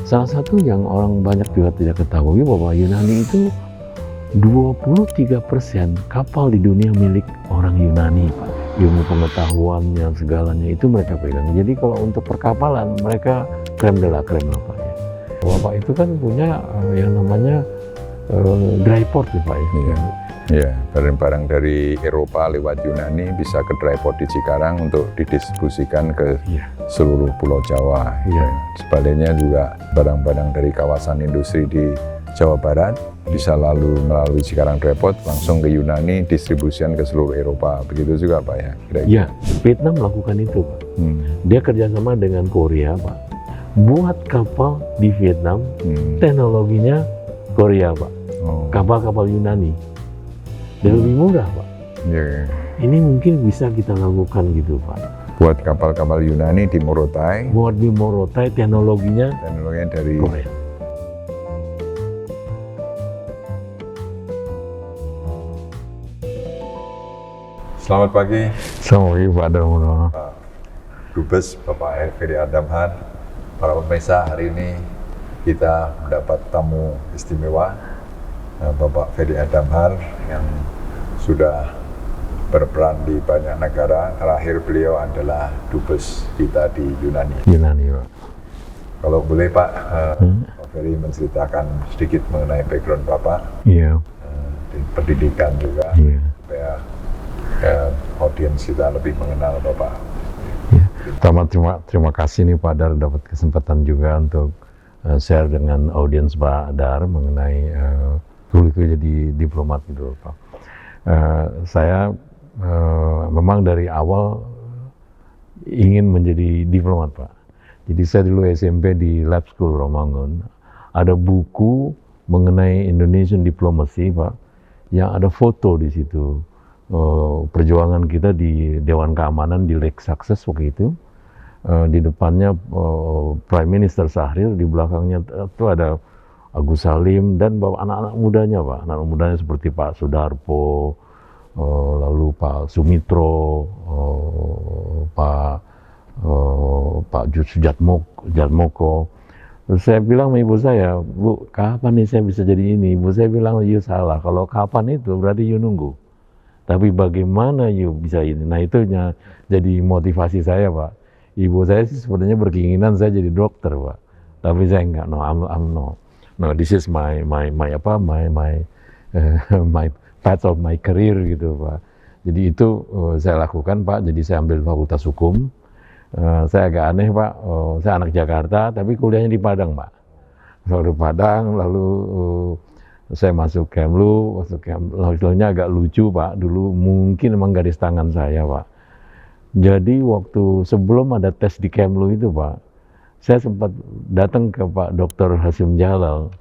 Salah satu yang orang banyak juga tidak ketahui bahwa Yunani itu 23% kapal di dunia milik orang Yunani, Pak. Ilmu pengetahuannya, segalanya itu mereka pegang. Jadi kalau untuk perkapalan, mereka krem de la krem lah, Pak. Bapak itu kan punya yang namanya dry port ya, Pak. Ya, barang-barang dari Eropa lewat Yunani bisa ke dry port di Cikarang untuk didistribusikan ke seluruh Pulau Jawa. Sebaliknya juga barang-barang dari kawasan industri di Jawa Barat bisa lalu melalui Cikarang dry port langsung ke Yunani, distribusikan ke seluruh Eropa. Begitu juga, Pak, ya? Iya, Vietnam melakukan itu, Pak. Dia kerjasama dengan Korea, Pak. Buat kapal di Vietnam, teknologinya Korea, Pak. Kapal-kapal Yunani. Dan lebih murah, Pak. Ini mungkin bisa kita lakukan gitu, Pak. Buat kapal-kapal Yunani di Morotai. Buat di Morotai, teknologinya dari Korea. Selamat pagi. Selamat pagi, Pak Darmono. Pak Dubes, Bapak Ferry Adamhan. Para pemirsa, hari ini kita mendapat tamu istimewa, Bapak Ferry Adamhan yang sudah berperan di banyak negara. Terakhir beliau adalah Dubes kita di Yunani. Pak. Kalau boleh, Pak, Pak Ferry menceritakan sedikit mengenai background Bapak. Iya. Di pendidikan juga. Iya. Supaya audiens kita lebih mengenal Bapak. Ya. Pertama terima kasih nih Pak Dar dapat kesempatan juga untuk share dengan audiens Pak Dar mengenai dulu jadi diplomat gitu Pak. Saya memang dari awal ingin menjadi diplomat Pak. Jadi saya dulu SMP di Lab School Romangun. Ada buku mengenai Indonesian Diplomacy Pak, yang ada foto di situ. Perjuangan kita di Dewan Keamanan di Lake Success waktu itu, di depannya Prime Minister Sahrir, di belakangnya itu ada Agus Salim dan bawa anak-anak mudanya Pak, anak mudanya seperti Pak Sudarpo, lalu Pak Sumitro, Pak Sujatmoko. Terus saya bilang sama ibu saya, Bu, kapan nih saya bisa jadi ini? Ibu saya bilang, you salah, kalau kapan itu berarti you nunggu. Tapi bagaimana you bisa ini? Nah itu jadi motivasi saya Pak. Ibu saya sih sebenarnya berkeinginan saya jadi dokter Pak. Tapi saya enggak, no, this is my path of my career gitu Pak. Jadi itu saya lakukan Pak. Jadi saya ambil Fakultas Hukum. Saya agak aneh Pak. Saya anak Jakarta tapi kuliahnya di Padang Pak. Saya di Padang lalu saya masuk Kemlu, lalu-lalunya agak lucu Pak, dulu mungkin emang garis tangan saya Pak. Jadi waktu sebelum ada tes di Kemlu itu Pak, saya sempat datang ke Pak Dr. Hasyim Jalal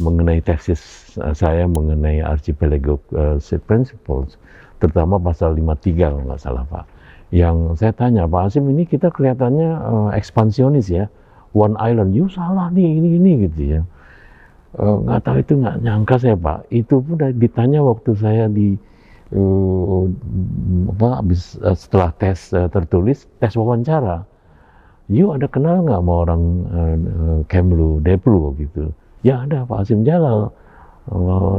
mengenai tesis saya mengenai Archipelago Principles, terutama pasal 53 kalau nggak salah Pak. Yang saya tanya, Pak Hasyim ini kita kelihatannya ekspansionis ya, one island, you salah nih, ini gitu ya. Nggak tahu itu nggak nyangka saya Pak, itu pun ditanya waktu saya setelah tes tertulis, tes wawancara, you ada kenal nggak sama orang Kemlu, Deplu gitu? Ya ada Pak Hasyim Jalal.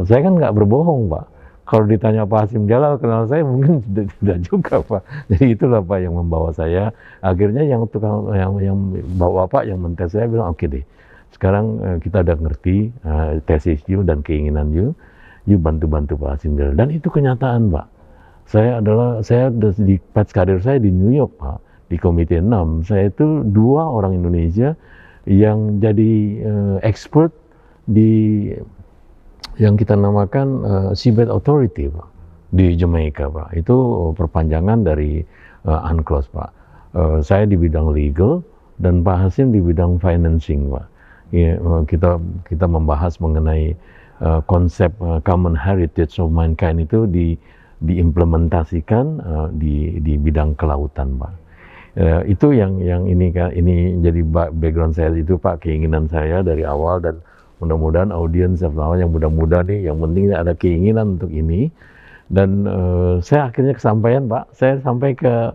Saya kan nggak berbohong Pak, kalau ditanya Pak Hasyim Jalal kenal saya mungkin tidak juga Pak. Jadi itulah Pak yang membawa saya, akhirnya yang bawa Pak yang mentes saya bilang oke deh. Sekarang kita udah ngerti tesis you dan keinginan you bantu-bantu Pak Hasyim Jalal. Dan itu kenyataan Pak. Saya di patch karir saya di New York Pak, di Komite 6. Saya itu 2 orang Indonesia yang jadi expert di yang kita namakan Seabed Authority Pak, di Jamaica Pak. Itu perpanjangan dari UNCLOS Pak. Saya di bidang legal dan Pak Hasyim di bidang financing Pak. Ya, kita membahas mengenai konsep common heritage of mankind itu diimplementasikan di bidang kelautan Pak. Itu yang ini jadi background saya itu Pak, keinginan saya dari awal, dan mudah-mudahan audiens yang muda-muda nih, yang penting ada keinginan untuk ini. Dan saya akhirnya kesampaian Pak, saya sampai ke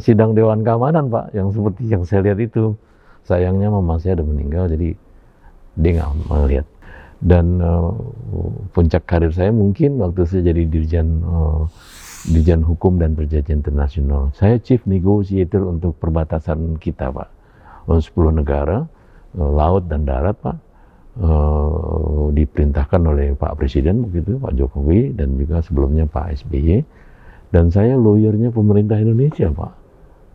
sidang Dewan Keamanan Pak, yang seperti yang saya lihat itu. sayangnya mama saya udah meninggal, jadi dia nggak melihat. Dan puncak karir saya mungkin waktu saya jadi Dirjen Hukum dan Perjanjian Internasional. Saya Chief Negotiator untuk perbatasan kita, Pak. 10 negara, laut dan darat, Pak. Diperintahkan oleh Pak Presiden begitu, Pak Jokowi, dan juga sebelumnya Pak SBY. Dan saya lawyernya pemerintah Indonesia, Pak.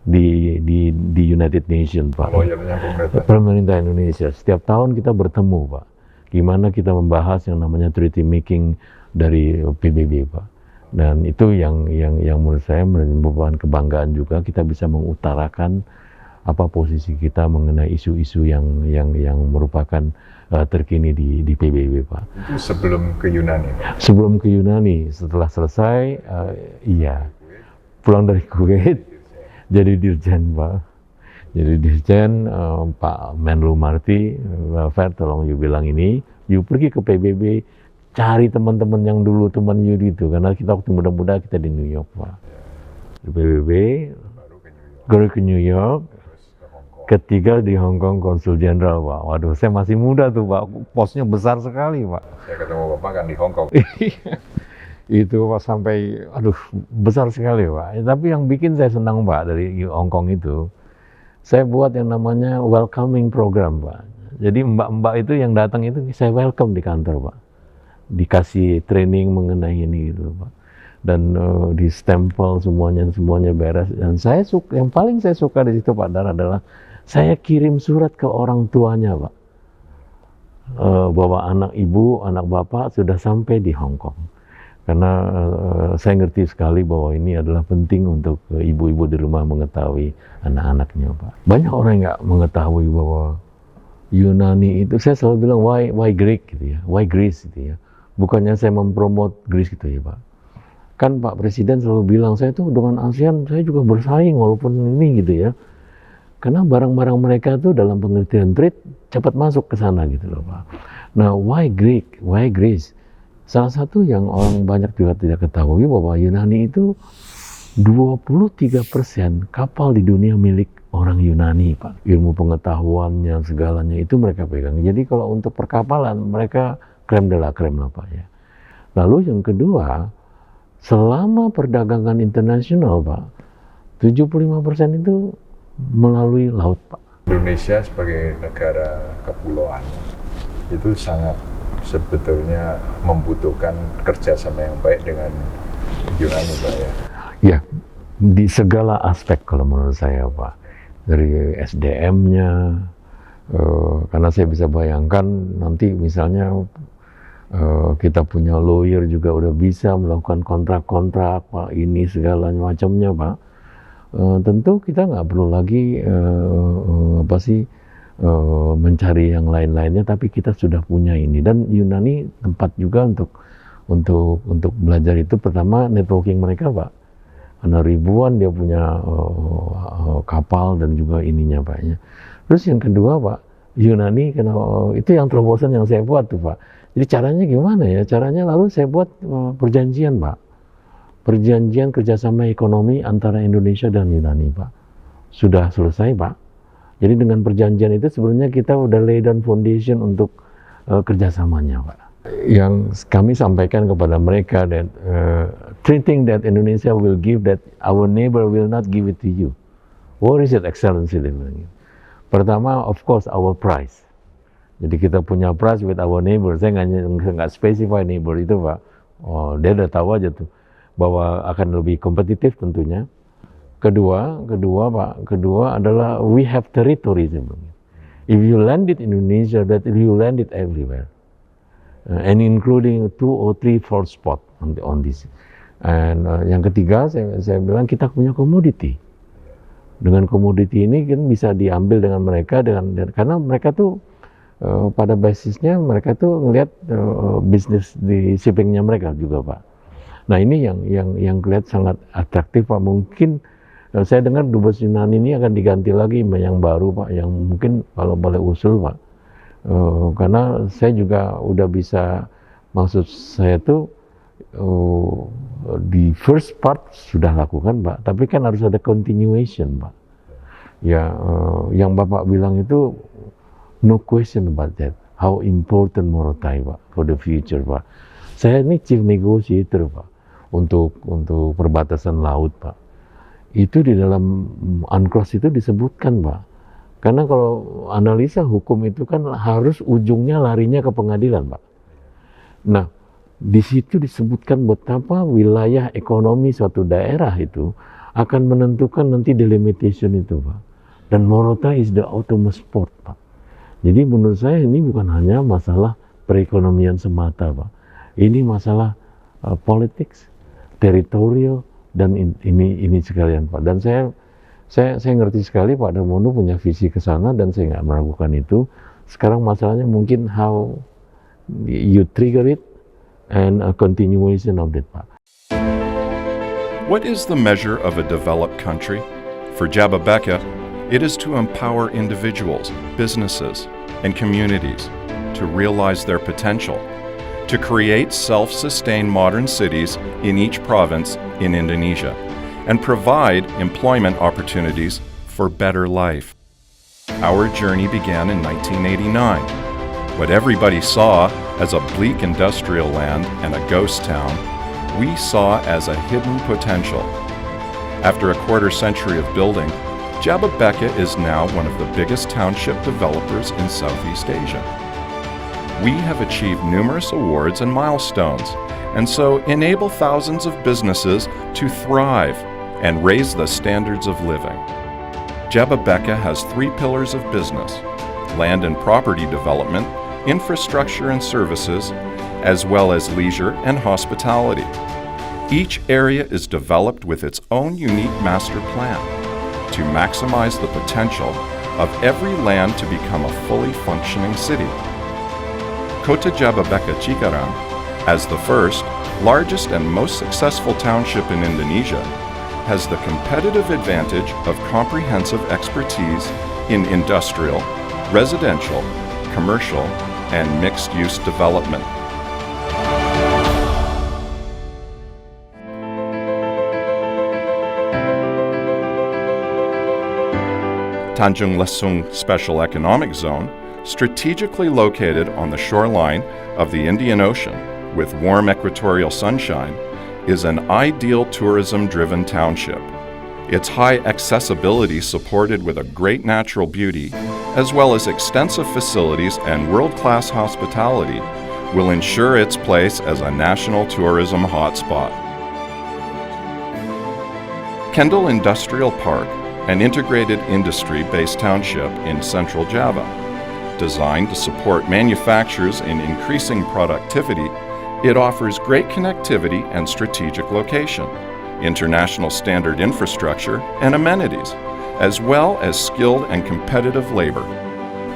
Di United Nations, Pak. Lawyernya Pemerintah Indonesia. Setiap tahun kita bertemu, Pak. Gimana kita membahas yang namanya treaty making dari PBB, Pak. Dan itu yang menurut saya merupakan kebanggaan juga, kita bisa mengutarakan apa posisi kita mengenai isu-isu yang merupakan terkini di PBB, Pak. Itu sebelum ke Yunani, Pak? Sebelum ke Yunani, setelah selesai, iya, pulang dari Kuwait, jadi Dirjen, Pak. Jadi Dirjen, Pak Menlu Marty, Fer, tolong you bilang ini, you pergi ke PBB, cari teman-teman yang dulu teman you itu, karena kita waktu muda-muda kita di New York, Pak. Di PBB, baru ke New York, ketiga di Hong Kong Konsul Jenderal, Pak. Waduh, saya masih muda tuh, Pak. Posnya besar sekali, Pak. Saya ketemu Bapak kan di Hong Kong. Itu Pak sampai, aduh, besar sekali, Pak. Tapi yang bikin saya senang, Pak, dari Hong Kong itu, saya buat yang namanya welcoming program, Pak. Jadi mbak-mbak itu yang datang itu saya welcome di kantor, Pak. Dikasih training mengenai ini gitu, Pak. Dan di stempel semuanya beres. Dan saya suka, yang paling saya suka di situ, Pak Dar, adalah saya kirim surat ke orang tuanya, Pak. Bahwa anak ibu, anak bapak sudah sampai di Hong Kong. Karena saya ngerti sekali bahwa ini adalah penting untuk ibu-ibu di rumah mengetahui anak-anaknya, Pak. Banyak orang yang nggak mengetahui bahwa Yunani itu, saya selalu bilang why Greek gitu ya, why Greece gitu ya. Bukannya saya mempromot Greece gitu ya, Pak. Kan Pak Presiden selalu bilang, saya tuh dengan ASEAN saya juga bersaing walaupun ini gitu ya. Karena barang-barang mereka tuh dalam pengertian trade cepat masuk ke sana gitu loh, Pak. Nah, why Greek? Why Greece? Salah satu yang orang banyak juga tidak ketahui bahwa Yunani itu 23% kapal di dunia milik orang Yunani, Pak. Ilmu pengetahuannya, segalanya itu mereka pegang. Jadi kalau untuk perkapalan mereka krem de la krem lah, Pak ya. Lalu yang kedua, selama perdagangan internasional, Pak, 75% itu melalui laut, Pak. Indonesia sebagai negara kepulauan itu sangat sebetulnya membutuhkan kerjasama yang baik dengan Yunani, Pak ya. Ya, di segala aspek kalau menurut saya, Pak. Dari SDM-nya, karena saya bisa bayangkan nanti misalnya kita punya lawyer juga udah bisa melakukan kontrak-kontrak, Pak, ini segala macamnya, Pak. Tentu kita nggak perlu lagi mencari yang lain-lainnya, tapi kita sudah punya ini. Dan Yunani tempat juga untuk belajar itu. Pertama networking mereka, Pak, karena ribuan dia punya kapal dan juga ininya, Pak ya. Terus yang kedua, Pak, Yunani itu yang terobosan yang saya buat tuh, Pak. Jadi caranya gimana ya? Caranya lalu saya buat perjanjian, Pak. Perjanjian kerjasama ekonomi antara Indonesia dan Yunani, Pak. Sudah selesai, Pak. Jadi dengan perjanjian itu sebenarnya kita udah lay down foundation untuk kerjasamanya, Pak. Yang kami sampaikan kepada mereka that treating that Indonesia will give that our neighbor will not give it to you. What is it, Excellency? Pertama, of course, our price. Jadi kita punya price with our neighbor. Saya nggak specify neighbor itu, Pak. Oh, dia udah tahu aja tuh bahwa akan lebih kompetitif tentunya. Kedua, Pak. Kedua adalah we have territory. If you land it in Indonesia, that you land it everywhere, and including 2 or 3 4 spot on this. And yang ketiga, saya bilang kita punya komoditi. Dengan komoditi ini kan bisa diambil dengan mereka karena mereka tuh pada basisnya mereka tuh ngelihat bisnis di shippingnya mereka juga, Pak. Nah ini yang kelihatan sangat atraktif, Pak. Mungkin saya dengar Dubes Yunani ini akan diganti lagi yang baru, Pak, yang mungkin kalau boleh usul, Pak. Karena saya juga udah bisa, maksud saya tuh di first part sudah lakukan, Pak, tapi kan harus ada continuation, Pak. Ya, yang Bapak bilang itu no question about that. How important Morotai, Pak, for the future, Pak. Saya ini chief negotiator, Pak, untuk perbatasan laut, Pak. Itu di dalam UNCLOS itu disebutkan, Pak. Karena kalau analisa hukum itu kan harus ujungnya larinya ke pengadilan, Pak. Nah, di situ disebutkan betapa wilayah ekonomi suatu daerah itu akan menentukan nanti delimitation itu, Pak. Dan Morotai is the ultimate sport, Pak. Jadi menurut saya ini bukan hanya masalah perekonomian semata, Pak. Ini masalah politics, teritorial, dan ini sekalian, Pak. Dan saya ngerti sekali Pak Darmono punya visi ke sana dan saya nggak meragukan itu. Sekarang masalahnya mungkin how you trigger it and a continuation of that, Pak. What is the measure of a developed country? For Jababeka, it is to empower individuals, businesses, and communities to realize their potential, to create self-sustained modern cities in each province in Indonesia, and provide employment opportunities for better life. Our journey began in 1989. What everybody saw as a bleak industrial land and a ghost town, we saw as a hidden potential. After a quarter century of building, Jababeka is now one of the biggest township developers in Southeast Asia. We have achieved numerous awards and milestones, and so enable thousands of businesses to thrive and raise the standards of living. Jababeka has 3 pillars of business: land and property development, infrastructure and services, as well as leisure and hospitality. Each area is developed with its own unique master plan to maximize the potential of every land to become a fully functioning city. Kota Jababeka Cikarang, as the first, largest and most successful township in Indonesia, has the competitive advantage of comprehensive expertise in industrial, residential, commercial, and mixed-use development. Tanjung Lesung Special Economic Zone, strategically located on the shoreline of the Indian Ocean with warm equatorial sunshine, is an ideal tourism-driven township. Its high accessibility, supported with a great natural beauty, as well as extensive facilities and world-class hospitality, will ensure its place as a national tourism hotspot. Kendal Industrial Park, an integrated industry-based township in central Java. Designed to support manufacturers in increasing productivity, it offers great connectivity and strategic location, international standard infrastructure and amenities, as well as skilled and competitive labor.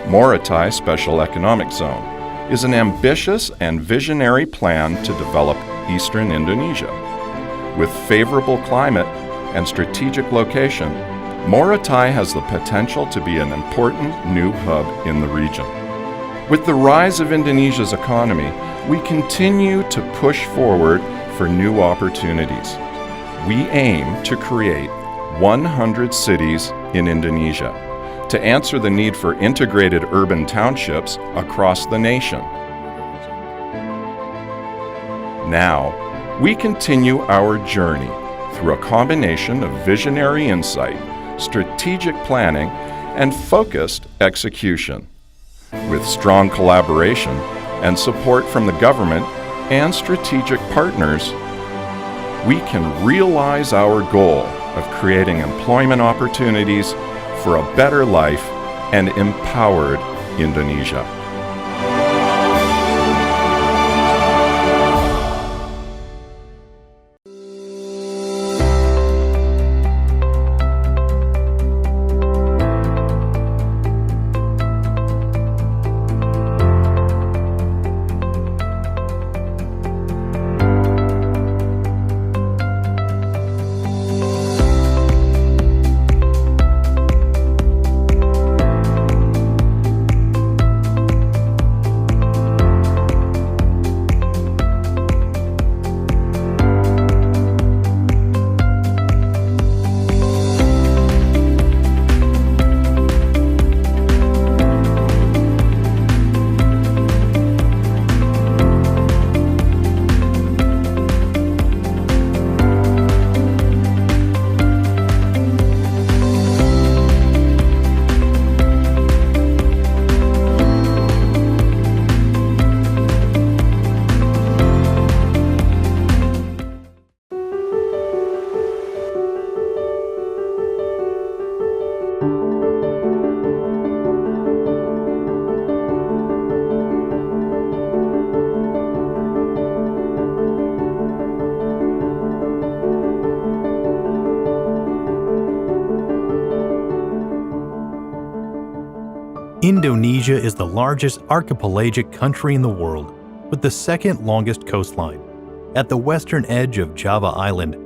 Morotai Special Economic Zone is an ambitious and visionary plan to develop eastern Indonesia. With favorable climate and strategic location, Morotai has the potential to be an important new hub in the region. With the rise of Indonesia's economy, we continue to push forward for new opportunities. We aim to create 100 cities in Indonesia to answer the need for integrated urban townships across the nation. Now, we continue our journey through a combination of visionary insight, strategic planning, and focused execution. With strong collaboration and support from the government and strategic partners, we can realize our goal of creating employment opportunities for a better life and empowered Indonesia. Indonesia is the largest archipelagic country in the world, with the second longest coastline. At the western edge of Java Island,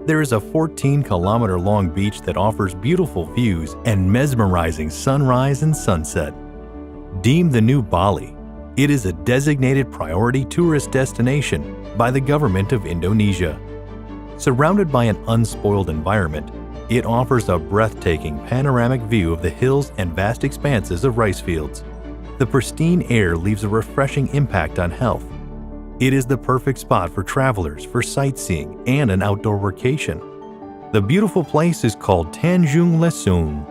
there is a 14-kilometer-long beach that offers beautiful views and mesmerizing sunrise and sunset. Deemed the new Bali, it is a designated priority tourist destination by the government of Indonesia. Surrounded by an unspoiled environment, it offers a breathtaking panoramic view of the hills and vast expanses of rice fields. The pristine air leaves a refreshing impact on health. It is the perfect spot for travelers for sightseeing and an outdoor vacation. The beautiful place is called Tanjung Lesung,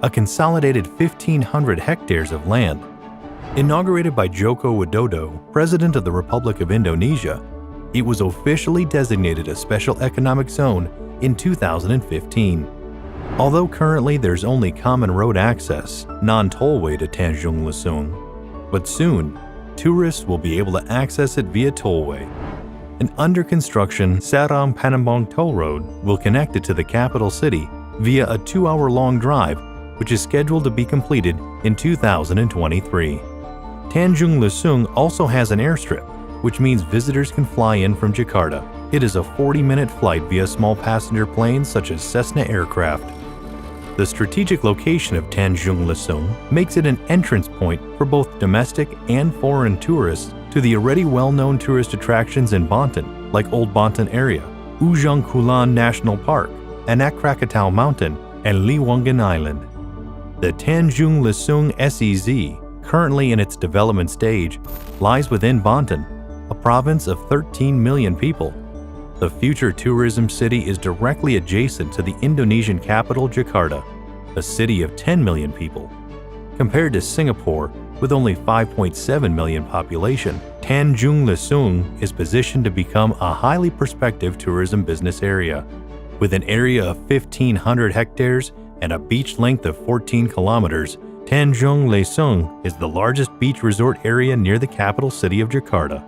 a consolidated 1,500 hectares of land. Inaugurated by Joko Widodo, President of the Republic of Indonesia, it was officially designated a special economic zone in 2015. Although currently there's only common road access, non-tollway to Tanjung Lesung, but soon, tourists will be able to access it via tollway. An under-construction Serang Panambang toll road will connect it to the capital city via a 2-hour-long drive, which is scheduled to be completed in 2023. Tanjung Lesung also has an airstrip, which means visitors can fly in from Jakarta. It is a 40-minute flight via small passenger planes such as Cessna aircraft. The strategic location of Tanjung Lesung makes it an entrance point for both domestic and foreign tourists to the already well-known tourist attractions in Banten, like Old Banten area, Ujung Kulon National Park, Anak Krakatau Mountain, and Lewangan Island. The Tanjung Lesung SEZ, currently in its development stage, lies within Banten, a province of 13 million people. The future tourism city is directly adjacent to the Indonesian capital Jakarta, a city of 10 million people. Compared to Singapore, with only 5.7 million population, Tanjung Lesung is positioned to become a highly prospective tourism business area. With an area of 1,500 hectares and a beach length of 14 kilometers, Tanjung Lesung is the largest beach resort area near the capital city of Jakarta.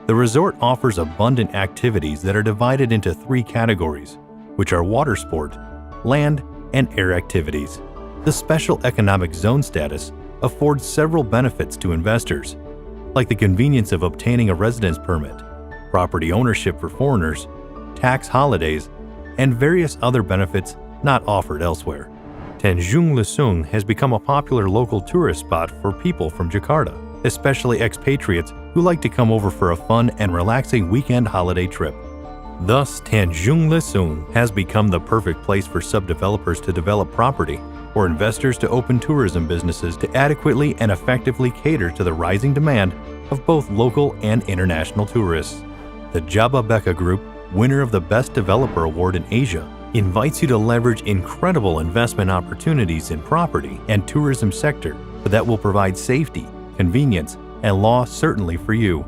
The resort offers abundant activities that are divided into 3 categories, which are water sport, land, and air activities. The special economic zone status affords several benefits to investors, like the convenience of obtaining a residence permit, property ownership for foreigners, tax holidays, and various other benefits not offered elsewhere. Tanjung Lesung has become a popular local tourist spot for people from Jakarta, especially expatriates who like to come over for a fun and relaxing weekend holiday trip. Thus, Tanjung Lesung has become the perfect place for subdevelopers to develop property, or investors to open tourism businesses to adequately and effectively cater to the rising demand of both local and international tourists. The Jababeka Group, winner of the Best Developer Award in Asia, invites you to leverage incredible investment opportunities in property and tourism sector that will provide safety, convenience, and law certainty for you.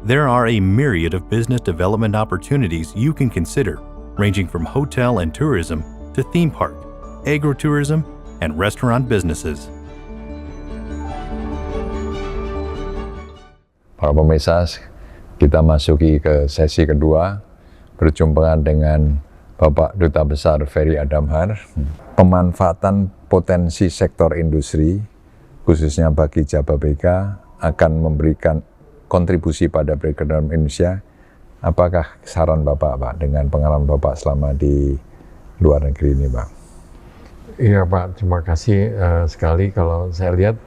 There are a myriad of business development opportunities you can consider, ranging from hotel and tourism to theme park, agritourism, and restaurant businesses. Para pemirsa, kita masuki ke sesi kedua, berjumpa dengan Bapak Duta Besar Ferry Adamhar. Pemanfaatan potensi sektor industri, khususnya bagi Jababeka, akan memberikan kontribusi pada perekonomian Indonesia. Apakah saran Bapak, Pak, dengan pengalaman Bapak selama di luar negeri ini, Pak? Iya Pak, terima kasih sekali. Kalau saya lihat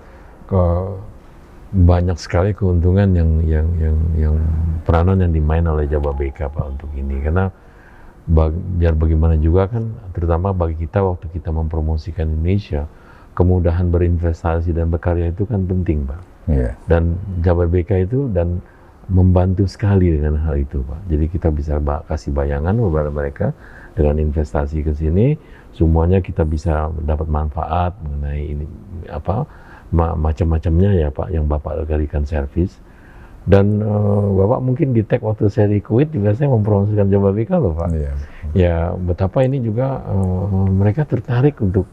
banyak sekali keuntungan yang peranan yang dimain oleh Jababeka Pak untuk ini. Karena biar bagaimana juga kan, terutama bagi kita waktu kita mempromosikan Indonesia, kemudahan berinvestasi dan berkarya itu kan penting Pak. Yeah. Dan Jababeka itu dan membantu sekali dengan hal itu Pak. Jadi kita bisa kasih bayangan kepada mereka dengan investasi ke sini, semuanya kita bisa dapat manfaat mengenai ini apa macam-macamnya ya Pak, yang Bapak berikan servis. Dan Bapak mungkin di tag waktu saya di Kuwait juga saya mempromosikan Jababeka loh Pak. Yeah. Ya betapa ini juga mereka tertarik untuk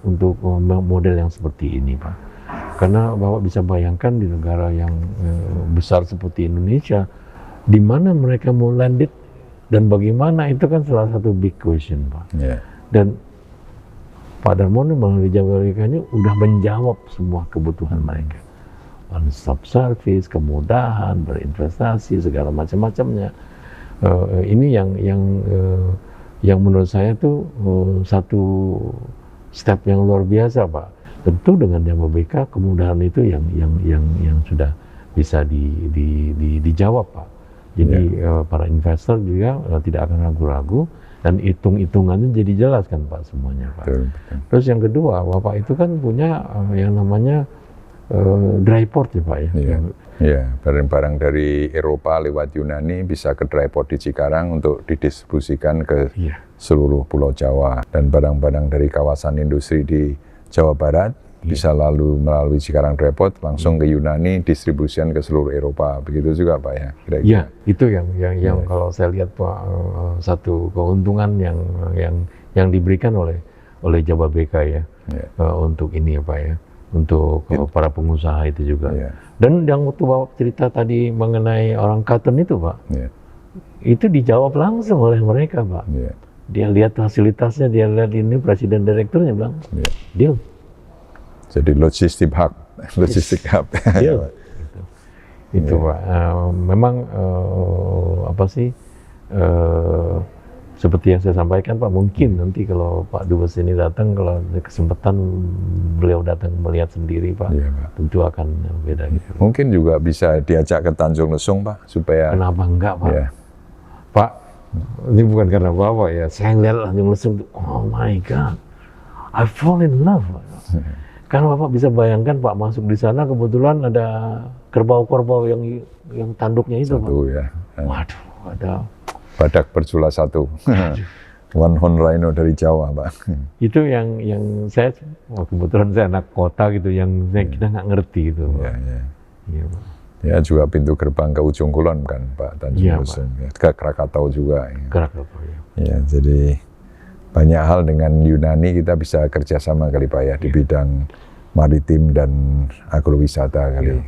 model yang seperti ini Pak. Karena Bapak bisa bayangkan di negara yang besar seperti Indonesia, di mana mereka mau landed dan bagaimana, itu kan salah satu big question Pak. Yeah. Dan Pak Darmono melalui Jababeka ini udah menjawab semua kebutuhan mereka. one-stop service, kemudahan, berinvestasi, segala macam-macamnya. Ini yang menurut saya tuh satu step yang luar biasa, Pak. Tentu dengan Jababeka kemudahan itu yang sudah bisa dijawab, Pak. Jadi para investor juga tidak akan ragu-ragu dan hitung-hitungannya jadi jelas kan, Pak, semuanya, Pak. Betul. Terus yang kedua, Bapak itu kan punya yang namanya dry port ya, Pak, ya. Iya, barang-barang dari Eropa lewat Yunani bisa ke dry port di Cikarang untuk didistribusikan ke seluruh Pulau Jawa, dan barang-barang dari kawasan industri di Jawa Barat bisa lalu melalui Cikarang dry port langsung ke Yunani, distribusian ke seluruh Eropa. Begitu juga, Pak, ya? Kira-kira. Iya, itu yang kalau saya lihat, Pak, satu keuntungan yang diberikan oleh Jababeka ya, untuk ini ya, Pak, ya, untuk para pengusaha itu juga. Dan yang waktu Bapak cerita tadi mengenai orang Qatar itu, Pak, itu dijawab langsung oleh mereka, Pak. Dia lihat fasilitasnya, dia lihat ini, presiden direkturnya bilang, deal. Jadi logistik hub. Deal. Itu, Pak. Memang apa sih? Seperti yang saya sampaikan, Pak, mungkin nanti kalau Pak Dubes ini datang, kalau ada kesempatan beliau datang melihat sendiri, Pak, tentu akan beda gitu. Mungkin juga bisa diajak ke Tanjung Lesung, Pak, supaya... Kenapa enggak, Pak? Pak, ini bukan karena Bapak ya, saya ngeliat Tanjung Lesung, oh my God, I fall in love, Pak. Karena Bapak bisa bayangkan, Pak, masuk di sana kebetulan ada kerbau-kerbau yang tanduknya itu, Pak. Waduh, ada... Badak bercula satu. One horn rhino dari Jawa, Pak. Itu yang saya, kebetulan saya anak kota gitu, yang kita nggak ngerti gitu, Pak. Iya, Pak. Ya, juga pintu gerbang ke ujung kulon kan, Pak, Tanjung Lesung. Ke Krakatau juga. Krakatau, ya. Jadi banyak hal dengan Yunani kita bisa kerjasama kali, Pak, ya, di bidang maritim dan agrowisata kali.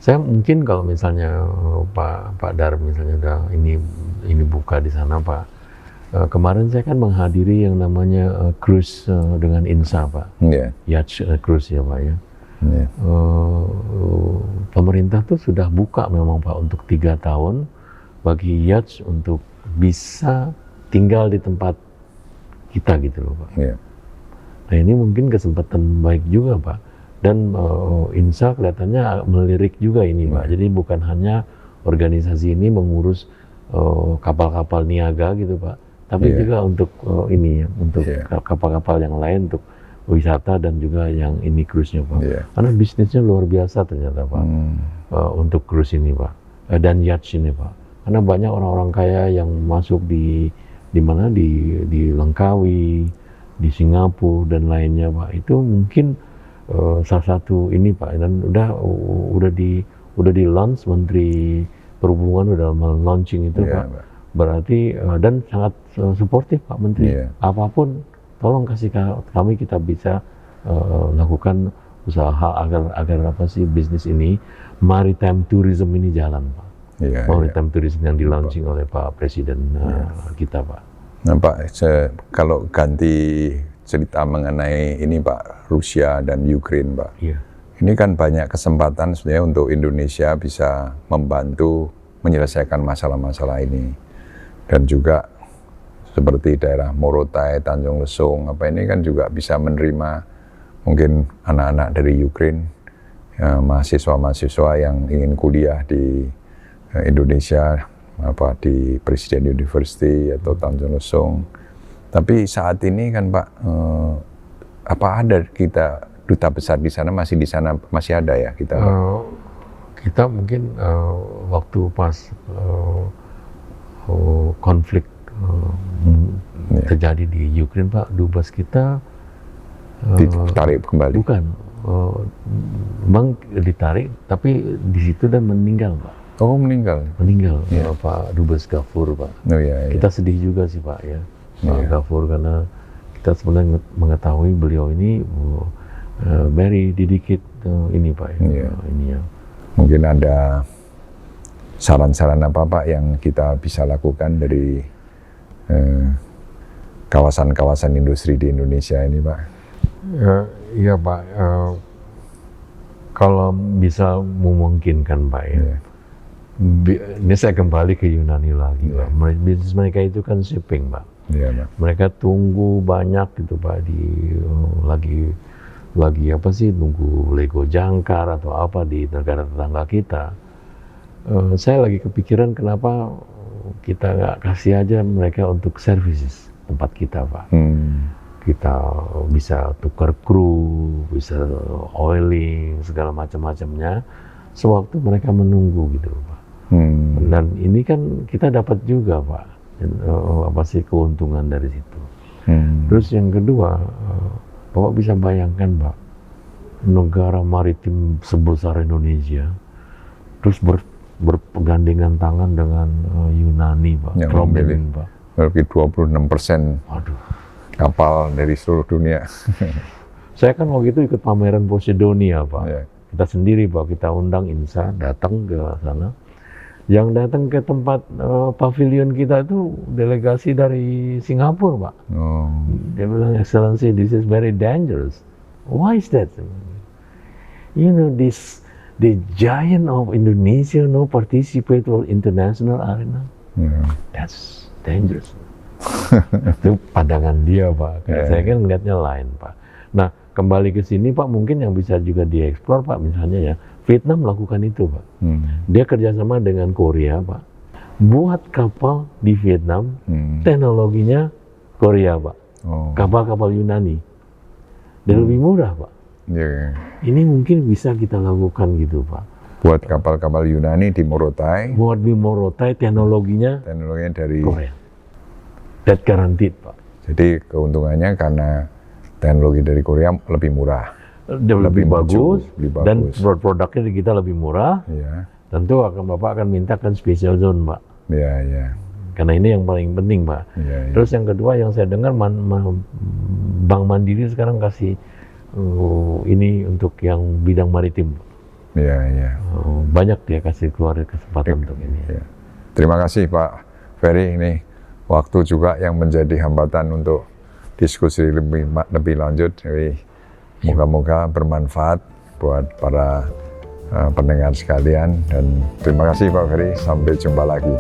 Saya mungkin kalau misalnya Pak Dar misalnya udah ini buka di sana, Pak. Kemarin saya kan menghadiri yang namanya cruise dengan INSA, Pak. Yacht cruise ya, Pak, ya. Pemerintah tuh sudah buka memang, Pak, untuk 3 tahun bagi yacht untuk bisa tinggal di tempat kita gitu loh, Pak. Nah, ini mungkin kesempatan baik juga, Pak. Dan INSA kelihatannya melirik juga ini, Pak. Jadi bukan hanya organisasi ini mengurus kapal-kapal niaga gitu, Pak, tapi juga untuk untuk kapal-kapal yang lain, untuk wisata dan juga yang ini cruise-nya, Pak. Karena bisnisnya luar biasa ternyata, Pak, untuk cruise ini, Pak, dan yacht ini, Pak. Karena banyak orang-orang kaya yang masuk di mana, di Langkawi, di Singapura dan lainnya, Pak. Itu mungkin salah satu ini, Pak, dan udah di launch, Menteri Perhubungan udah launching itu, Pak. Berarti dan sangat suportif, Pak Menteri. Apapun tolong kasih kami, kita bisa lakukan usaha agar apa sih bisnis ini, maritime tourism ini jalan, Pak. Maritime tourism yang di launching oleh Pak Presiden kita, Pak. Nah, Pak, kalau ganti cerita mengenai ini, Pak, Rusia dan Ukraine, Pak. Ini kan banyak kesempatan sebenarnya untuk Indonesia bisa membantu menyelesaikan masalah-masalah ini. Dan juga seperti daerah Morotai, Tanjung Lesung, apa ini kan juga bisa menerima mungkin anak-anak dari Ukraine, mahasiswa-mahasiswa yang ingin kuliah di Indonesia, apa di Presiden University atau Tanjung Lesung. Tapi saat ini kan, Pak, apa ada kita duta besar di sana, masih ada ya kita? Kita mungkin waktu pas konflik terjadi di Ukraine, Pak, dubes kita ditarik kembali. Bukan, memang ditarik, tapi di situ dan meninggal, Pak. Oh, meninggal. Pak Dubes Gafur, Pak. Kita sedih juga sih, Pak, ya. Pak Gafur, karena kita sebenarnya mengetahui beliau ini very dedicated ini, Pak, ya. Ini ya. Mungkin ada saran-saran apa, Pak, yang kita bisa lakukan dari kawasan-kawasan industri di Indonesia ini, Pak? Iya, Pak. Kalau bisa memungkinkan Pak ya. Iya. Ini saya kembali ke Yunani lagi Iya. Pak. Bisnis mereka itu kan shipping Pak. Iya, Pak. Mereka tunggu banyak gitu Pak lagi apa sih, tunggu Lego jangkar atau apa di negara tetangga kita. Saya lagi kepikiran kenapa kita nggak kasih aja mereka untuk services tempat kita Pak. Kita bisa tukar kru, bisa oiling, segala macam-macamnya sewaktu mereka menunggu gitu Pak. Dan ini kan kita dapat juga Pak, apa sih keuntungan dari situ. Terus yang kedua, Bapak bisa bayangkan Pak, negara maritim sebesar Indonesia, terus bergandengan tangan dengan Yunani Pak, Yang Romulan Pak. Lebih 26% Waduh. kapal dari seluruh dunia. Saya kan waktu itu ikut pameran Posidonia Pak. Iya. Kita sendiri Pak, kita undang INSA datang ke sana. Yang datang ke tempat pavilion kita itu delegasi dari Singapura Pak. Oh. Dia bilang, Excellency, this is very dangerous. Why is that? You know, the giant of Indonesia no participate or international arena. That's dangerous. Itu pandangan dia Pak. Saya kan melihatnya lain Pak. Nah, kembali ke sini Pak, mungkin yang bisa juga dieksplor Pak, misalnya ya, Vietnam melakukan itu Pak. Dia kerjasama dengan Korea Pak. Buat kapal di Vietnam, teknologinya Korea Pak. Kapal-kapal Yunani. Dan lebih murah Pak. Yeah. Ini mungkin bisa kita lakukan gitu Pak. Buat kapal-kapal Yunani di Morotai, Buat di Morotai teknologinya dari Korea. That guaranteed Pak. Jadi keuntungannya karena teknologi dari Korea lebih murah. Dia lebih maju, bagus, lebih dan bagus. produknya di kita lebih murah. Iya. Tentu Bapak akan minta kan special zone Pak. Iya, iya. Karena ini yang paling penting Pak. Iya, iya. Terus yang kedua yang saya dengar Bank Mandiri sekarang kasih ini untuk yang bidang maritim. Iya, iya. Banyak dia kasih keluar kesempatan untuk ini. Iya. Terima kasih Pak Ferry, ini waktu juga yang menjadi hambatan untuk diskusi lebih lanjut. Jadi moga-moga bermanfaat buat para pendengar sekalian, dan terima kasih Pak Ferry, sampai jumpa lagi.